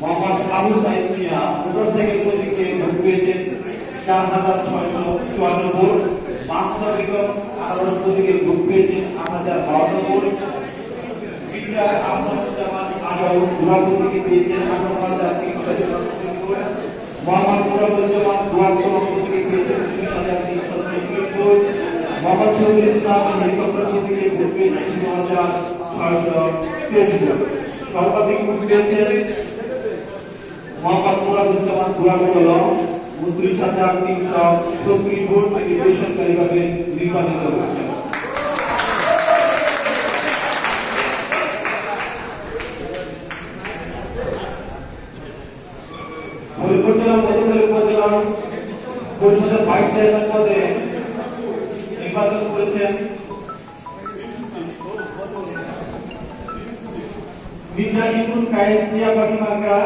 মোহাম্মদ আবু সাইদ মিয়া motorcycle প্রতীকে vote পেয়েছেন ৪,৬৫৪ vote. Mahmuda Begum আনারস প্রতীকে ভোট পেয়েছেন ৮,০৫২ ভোট। মির্জা আহমদুজ্জামান আজম গুড়া প্রতীকে পেয়েছেন ১৮,৩৬০ ভোট। মোহাম্মদ মুরাদুজ্জামান গুয়াকোলা প্রতীকে পেয়েছেন ৩০,৩৩৬ ভোট। মোহাম্মদ শহীদুল ইসলাম হেলিকপ্টার প্রতীকে ভোট পেয়েছেন ৬,৬২৩ ভোট। সর্বাধিক ভোট পেয়েছেন মোহাম্মদ মুরাদুজ্জামান গুয়াকোলা ২৯,৩৩৬ ভোট। তিনি বেসরকারিভাবে নির্বাচিত হয়েছেন। ফরিদপুর জেলা মধুখালী উপজেলা পরিষদের ভাইস চেয়ারম্যান পদে নির্বাচন করেছেন মির্জা ইবনুল কায়েস মিয়া ফাতিমাকা।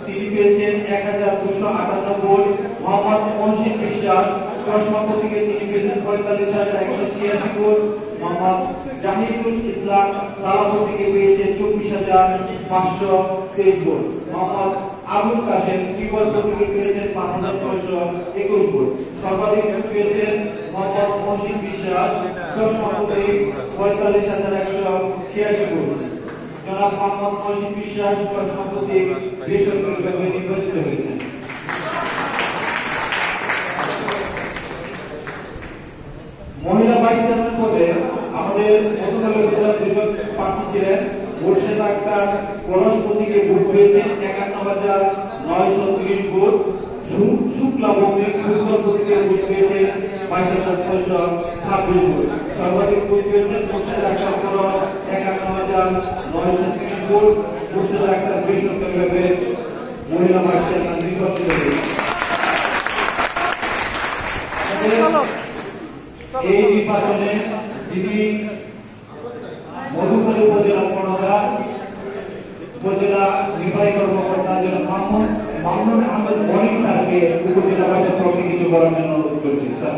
তিনি পেয়েছেন ১,২৫৮ ভোট। মোহাম্মদ মহসিন বিশ্বাস চশমা প্রতীকে তিনি পেয়েছেন ৪৫,১৮৬ ভোট। মোহাম্মদ জাহিদুল ইসলাম তালা প্রতীকে পেয়েছেন ২৪,৫২৩ ভোট। মোহাম্মদ আবুল কাশেম ত্রিপল প্রতীকে পেয়েছেন ৫,৬২১ ভোট। সর্বাধিক ভোট পেয়েছেন মোহাম্মদ মহসিন বিশ্বাস চশমা প্রতীক ৪৫,১৮৬ ভোট। জনাব মোহাম্মদ মহসিন বিশ্বাস চশমা প্রতীক বেসরকারিভাবে নির্বাচিত হয়েছেন। মহিলা ভাইস চেয়ারম্যান পদে আমাদের মধুখালী উপজেলার দুজন প্রার্থী ছিলেন। মোর্শেদ আক্তার পরশ প্রতীকে ভোট পেয়েছেন ৫১,৯৩০ ভোট। শুক্লা ভৌমিক ফুটবল প্রতীকে ভোট পেয়েছেন ২২,৬২৬ ভোট। সর্বাধিক ভোট পেয়েছেন মোর্শেদ আক্তার পরশ ৫১,৯৩০ ভোট। মোর্শেদ আক্তার বেসরকারিভাবে মহিলা ভাইস চেয়ারম্যান নির্বাচিত হয়েছেন। এই নির্বাচনে যিনি মধুখালী উপজেলা কর্ণধার উপজেলা নির্বাহী কর্মকর্তা মামুন আহমেদ মনিক স্যারকে উপজেলাবাসীর পক্ষে কিছু বলার জন্য অনুরোধ করছি। স্যার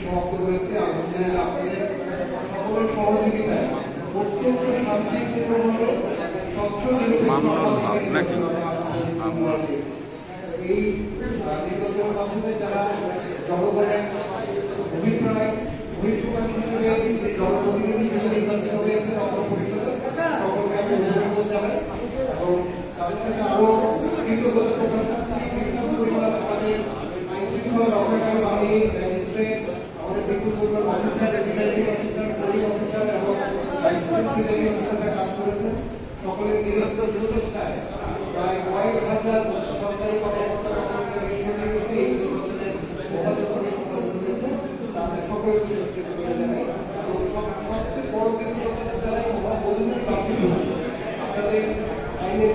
সমাপ্ত করেছে। আপনাদের সকলের সহযোগিতায় অত্যন্ত শান্তিপূর্ণভাবে স্বচ্ছ এই নির্বাচনের মাধ্যমে যারা জনগণের অভিপ্রায় হিসেবে জনপ্রতিনিধি হিসেবে নির্বাচিত হয়েছে অত্র পরিষদে সকলকে আমি অভিনন্দন জানাই এবং তাদের সাথে আরো কৃতজ্ঞতা প্রকাশ করছি। বিভিন্ন পরিমাণ আমাদের আইন শৃঙ্খলা রক্ষাকারী বাহিনী, ম্যাজিস্ট্রেট, আমাদের বিপুল পরিমাণ officer, presiding officer, polling officer এবং অ্যাসিস্ট্যান্ট প্রিজাইডিং অফিসাররা কাজ করেছেন। সকলের নিরন্তর প্রচেষ্টায় প্রায় কয়েক হাজার সরকারি কর্মকর্তা কর্মচারী সন্নিবেশে এই নির্বাচনের যথাযথভাবে সম্পাদন হয়েছে। তাদের সকলের পুরস্কৃত করে জানাই এবং সবচেয়ে বড় কৃতজ্ঞতা জানাই মধুখালী বাসী আপনাদের আইনের